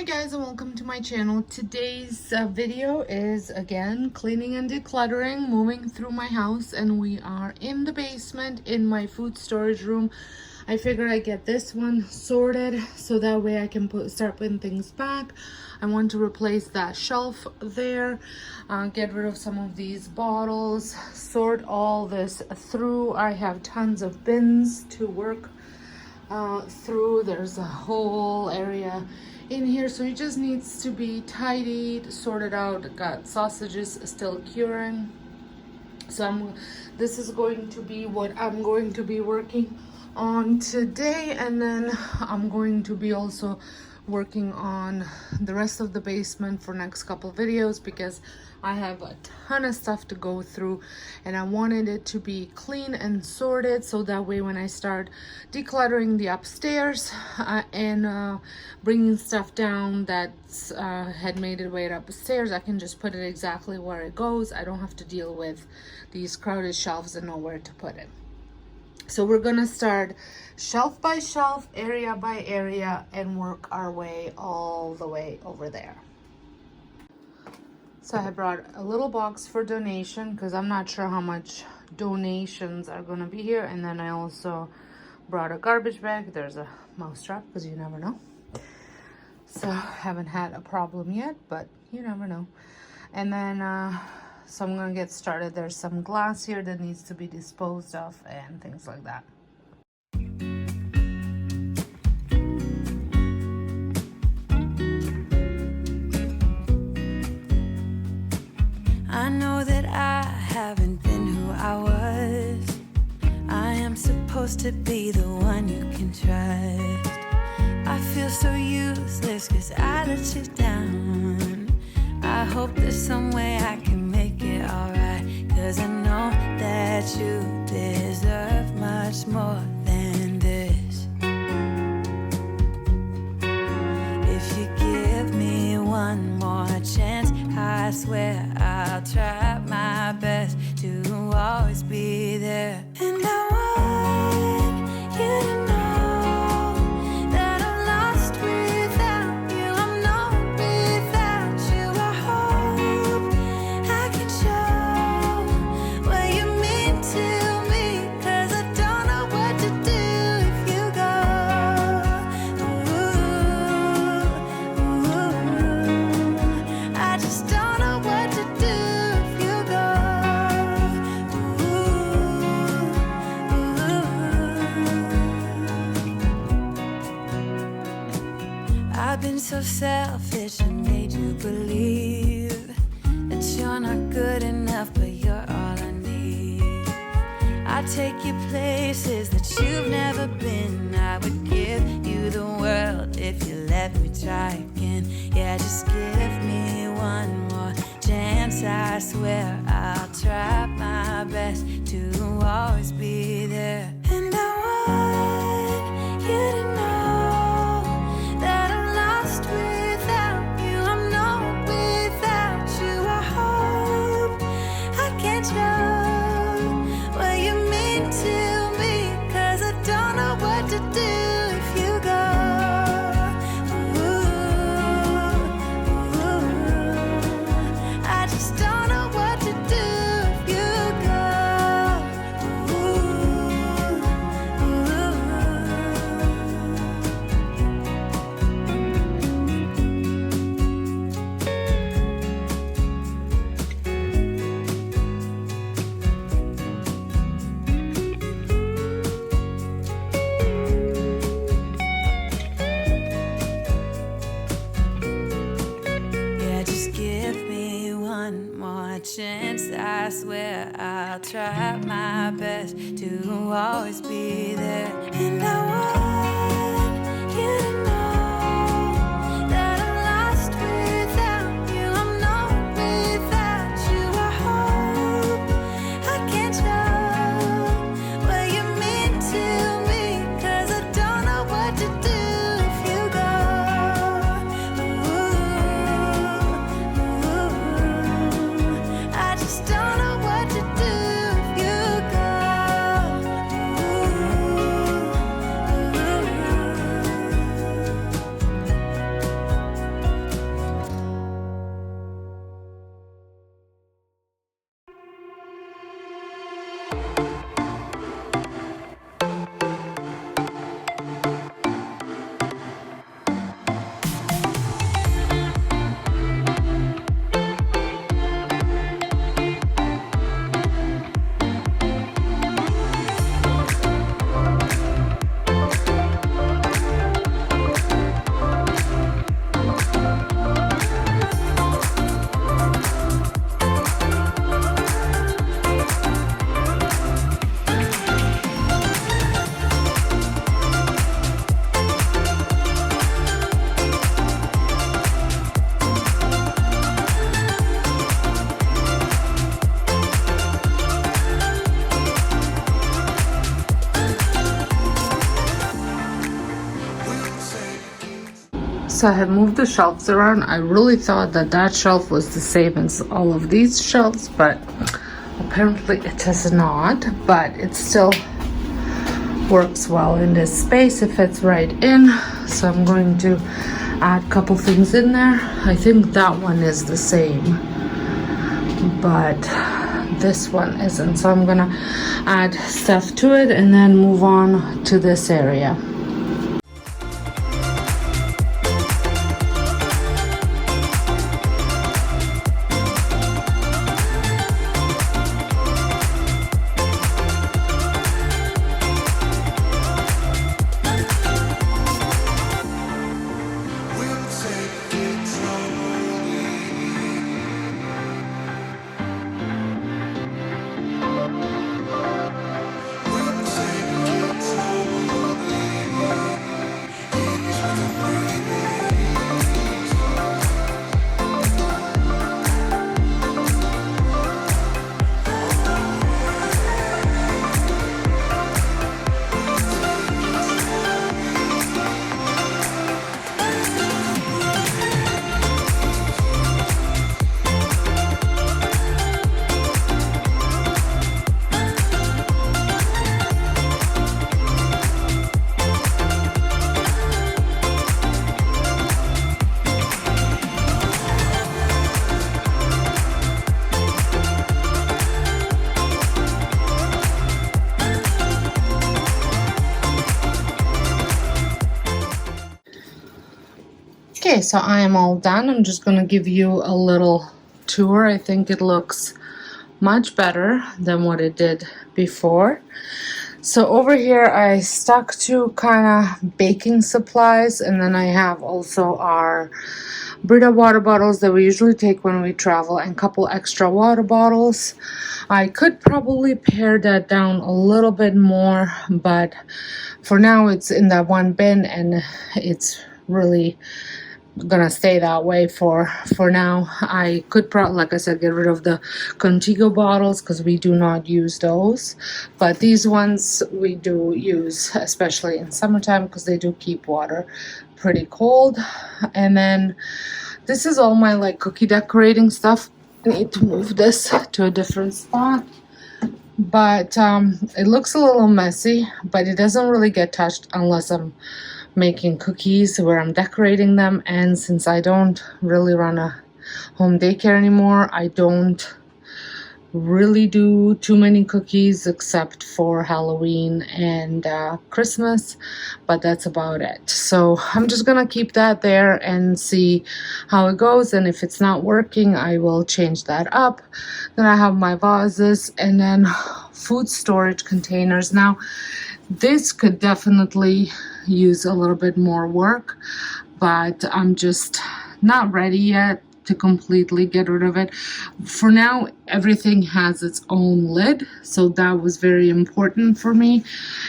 guys, and welcome to my channel. Today's video is again cleaning and decluttering, moving through my house, and we are in the basement in my food storage room. I figured I'd get this one sorted so that way I can start putting things back. I want to replace that shelf there, get rid of some of these bottles, sort all this through. I have tons of bins to work through. There's a whole area in here, so it just needs to be tidied, sorted out. Got sausages still curing, so this is going to be what I'm going to be working on today, and then I'm going to be also working on the rest of the basement for next couple videos because I have a ton of stuff to go through and I wanted it to be clean and sorted so that way when I start decluttering the upstairs and bringing stuff down that's had made its way upstairs, I can just put it exactly where it goes. I don't have to deal with these crowded shelves and know where to put it. So we're gonna start shelf by shelf, area by area, and work our way all the way over there. So I brought a little box for donation because I'm not sure how much donations are gonna be here. And then I also brought a garbage bag. There's a mouse trap because you never know. So haven't had a problem yet, but you never know. And then so I'm gonna get started. There's some glass here that needs to be disposed of and things like that. I know that I haven't been who I was. I am supposed to be the one you can trust. I feel so useless cause I let you down. I hope there's some way I can make it alright, cause I know that you deserve much more than this. If you give me one more chance, I swear I'll try my best to always be there. And I want you to know that I'm lost without you. I'm not without you. I hope I can show what you mean to me, cause I don't know what to do if you go. Ooh, I just don't know what to do if you go. I've been so selfish and made you believe that you're not good enough, but you're all I need. I take you places that you've never been. I would give you the world if you let me try again. Yeah, just give me one more chance. I swear I'll try my best to always be there. And I want you to know that I'm lost without you. I'm not without you. I hope I can show what you mean to me, cause I don't know what to do if you go. I just don't know what to do if you go. Yeah, just give me one more chance. I swear I'll try my best to always be there. And I want you to know that I'm lost without you. I'm not without you. I hope I can show what you mean to me, cause I don't know what to do if you go. I just don't know what to do if you go. So I had moved the shelves around. I really thought that that shelf was the same as all of these shelves, but apparently it is not. But it still works well in this space. It fits right in. So I'm going to add a couple things in there. I think that one is the same, but this one isn't. So I'm gonna add stuff to it and then move on to this area. Okay, so I am all done. I'm just gonna give you a little tour. I think it looks much better than what it did before. So over here I stuck to kind of baking supplies, and then I have also our Brita water bottles that we usually take when we travel, and a couple extra water bottles. I could probably pare that down a little bit more, but for now it's in that one bin and it's really gonna stay that way for now. I could probably, like I said, get rid of the Contigo bottles because we do not use those, but these ones we do use, especially in summertime, because they do keep water pretty cold. And then this is all my like cookie decorating stuff. I need to move this to a different spot, but it looks a little messy, but it doesn't really get touched unless I'm making cookies where I'm decorating them. And since I don't really run a home daycare anymore, I don't really do too many cookies except for Halloween and Christmas, but that's about it. So I'm just gonna keep that there and see how it goes, and if it's not working I will change that up. Then I have my vases and then food storage containers. Now this could definitely use a little bit more work, but I'm just not ready yet to completely get rid of it. For now, everything has its own lid, so that was very important for me.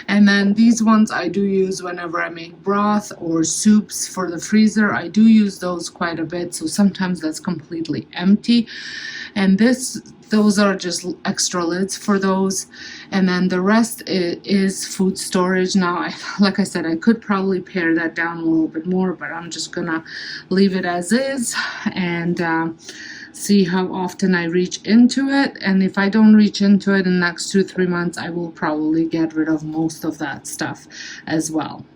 And then these ones I do use whenever I make broth or soups for the freezer. I do use those quite a bit, so sometimes that's completely empty. And those are just extra lids for those, and then the rest is food storage. Now, like I said, I could probably pare that down a little bit more, but I'm just gonna leave it as is and see how often I reach into it. And if I don't reach into it in the next 2-3 months, I will probably get rid of most of that stuff as well.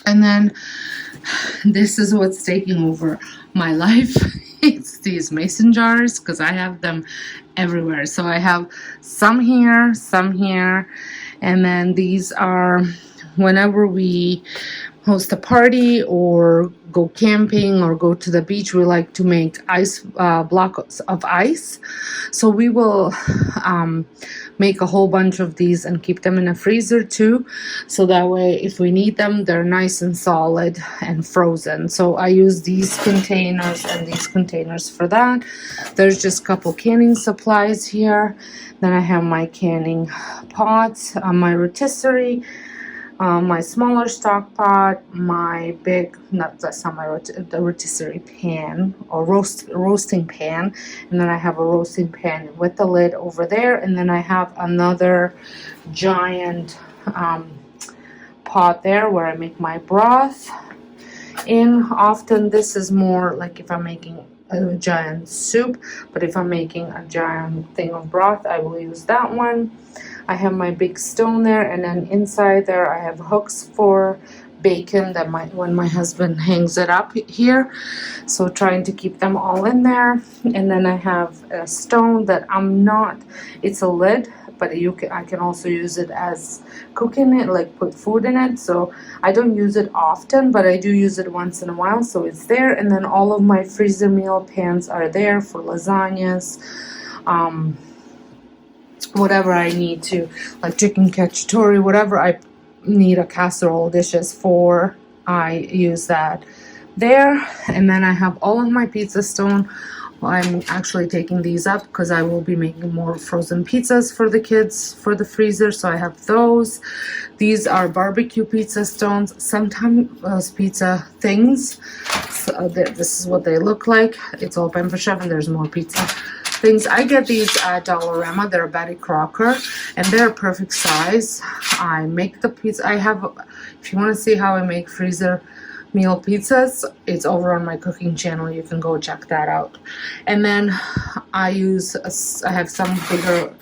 And then this is what's taking over my life. It's these mason jars, because I have them everywhere. So I have some here, and then these are whenever we host a party or go camping or go to the beach, we like to make ice blocks of ice. So we will make a whole bunch of these and keep them in a freezer too, so that way if we need them they're nice and solid and frozen. So I use these containers and these containers for that. There's just a couple canning supplies here. Then I have my canning pots, my rotisserie, my smaller stock pot, my big, that's not my the rotisserie pan or roasting pan, and then I have a roasting pan with the lid over there, and then I have another giant pot there where I make my broth. in often. This is more like if I'm making a giant soup, but if I'm making a giant thing of broth, I will use that one. I have my big stone there, and then inside there I have hooks for bacon that when my husband hangs it up here, so trying to keep them all in there. And then I have a stone that it's a lid, but I can also use it as cooking it, like put food in it. So I don't use it often, but I do use it once in a while, so it's there. And then all of my freezer meal pans are there for lasagnas, whatever I need to, like chicken cacciatore, whatever I need a casserole dishes for, I use that there. And then I have all of my pizza stone. I'm actually taking these up because I will be making more frozen pizzas for the kids for the freezer, so I have those. These are barbecue pizza stones, sometimes pizza things. So this is what they look like. It's all pamper chef, and there's more pizza things. I get these at Dollarama. They're Betty Crocker, and they're perfect size. I make the pizza. If you want to see how I make freezer meal pizzas, it's over on my cooking channel. You can go check that out. And then I have some bigger,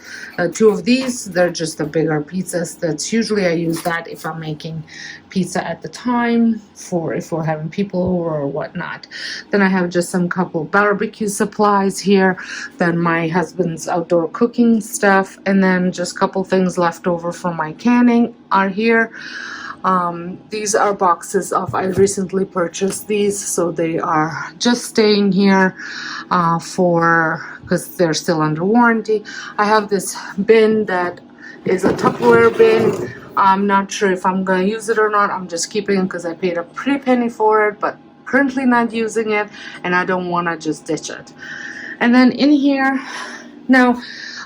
two of these. They're just the bigger pizzas. That's usually I use that if I'm making pizza at the time, for if we're having people over or whatnot. Then I have just some couple barbecue supplies here, then my husband's outdoor cooking stuff, and then just a couple things left over from my canning are here. These are boxes of, I recently purchased these, so they are just staying here because they're still under warranty. I have this bin that is a Tupperware bin. I'm not sure if I'm going to use it or not. I'm just keeping it because I paid a pretty penny for it, but currently not using it, and I don't want to just ditch it. And then in here, now,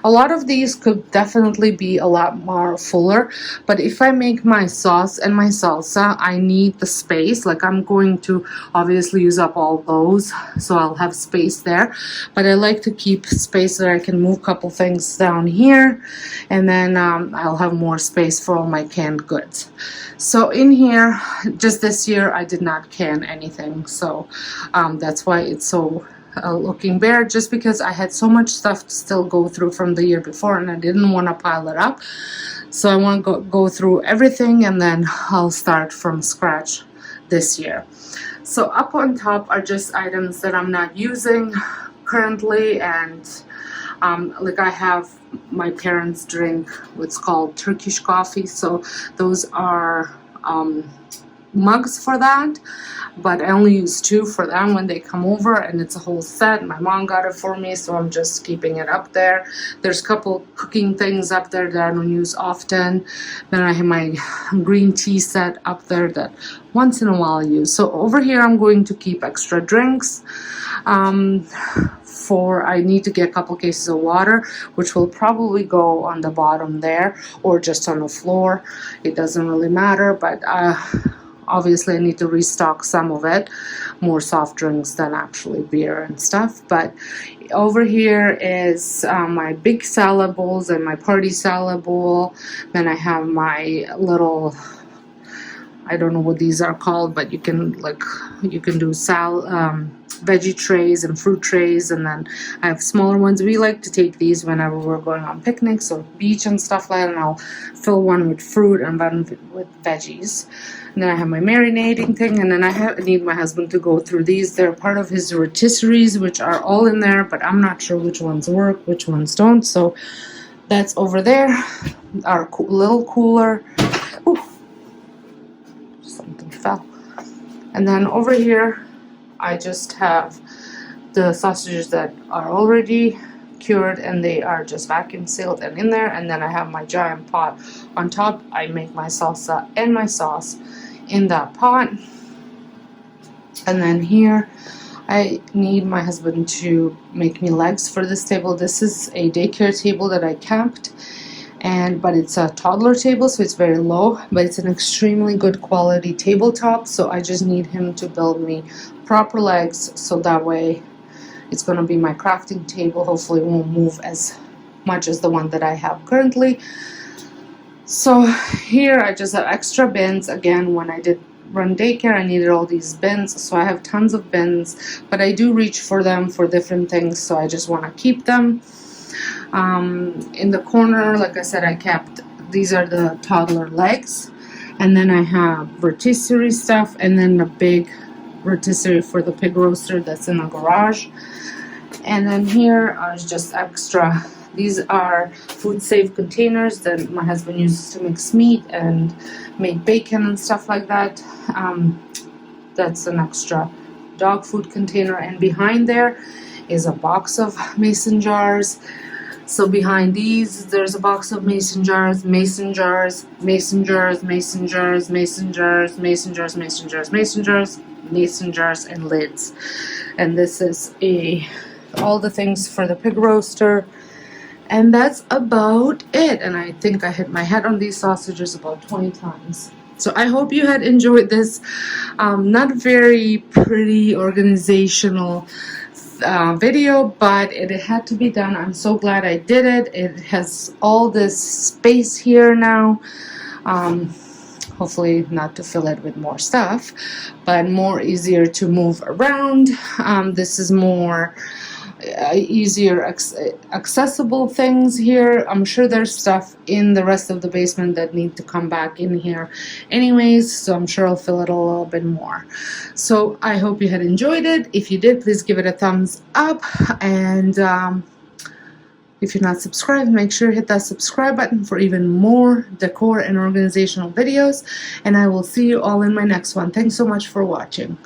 a lot of these could definitely be a lot more fuller, but if I make my sauce and my salsa, I need the space. Like, I'm going to obviously use up all those, so I'll have space there, but I like to keep space so that I can move a couple things down here, and then I'll have more space for all my canned goods. So in here, just this year, I did not can anything, so that's why it's so looking bare, just because I had so much stuff to still go through from the year before, and I didn't want to pile it up. So I want to go through everything, and then I'll start from scratch this year. So up on top are just items that I'm not using currently, and like I have my parents drink what's called Turkish coffee, so those are mugs for that, but I only use 2 for them when they come over, and it's a whole set. My mom got it for me, so I'm just keeping it up there. There's a couple cooking things up there that I don't use often. Then I have my green tea set up there that once in a while I use. So over here I'm going to keep extra drinks. I need to get a couple cases of water, which will probably go on the bottom there or just on the floor. It doesn't really matter, but obviously I need to restock some of it, more soft drinks than actually beer and stuff. But over here is my big salad bowls and my party salad bowl. Then I have my little, I don't know what these are called, but you can do veggie trays and fruit trays, and then I have smaller ones. We like to take these whenever we're going on picnics or beach and stuff like that, and I'll fill one with fruit and one with veggies. And then I have my marinating thing, and then I need my husband to go through these. They're part of his rotisseries, which are all in there, but I'm not sure which ones work, which ones don't. So that's over there. Our little cooler. Ooh, something fell. And then over here, I just have the sausages that are already cured, and they are just vacuum sealed and in there. And then I have my giant pot on top. I make my salsa and my sauce in that pot. And then here I need my husband to make me legs for this table. This is a daycare table that I kept, but it's a toddler table, so it's very low, but it's an extremely good quality tabletop. So I just need him to build me proper legs, so that way it's going to be my crafting table. Hopefully it won't move as much as the one that I have currently. So here I just have extra bins. Again, when I did run daycare, I needed all these bins, so I have tons of bins, but I do reach for them for different things, so I just want to keep them. In the corner, like I said, I kept, these are the toddler legs, and then I have rotisserie stuff, and then the big rotisserie for the pig roaster that's in the garage. And then here is just extra. These are food safe containers that my husband uses to mix meat and make bacon and stuff like that. That's an extra dog food container. And behind there is a box of mason jars. So behind these, there's a box of mason jars, mason jars, mason jars, mason jars, mason jars, mason jars, mason jars, mason jars, mason jars, and lids. And this is all the things for the pig roaster. And that's about it. And I think I hit my head on these sausages about 20 times. So I hope you had enjoyed this not very pretty organizational video, but it had to be done. I'm so glad I did it. It has all this space here now. Hopefully not to fill it with more stuff, but more easier to move around. This is more easier accessible things here. I'm sure there's stuff in the rest of the basement that need to come back in here anyways, so I'm sure I'll fill it a little bit more. So I hope you had enjoyed it. If you did, please give it a thumbs up, and if you're not subscribed, make sure to hit that subscribe button for even more decor and organizational videos, and I will see you all in my next one. Thanks so much for watching.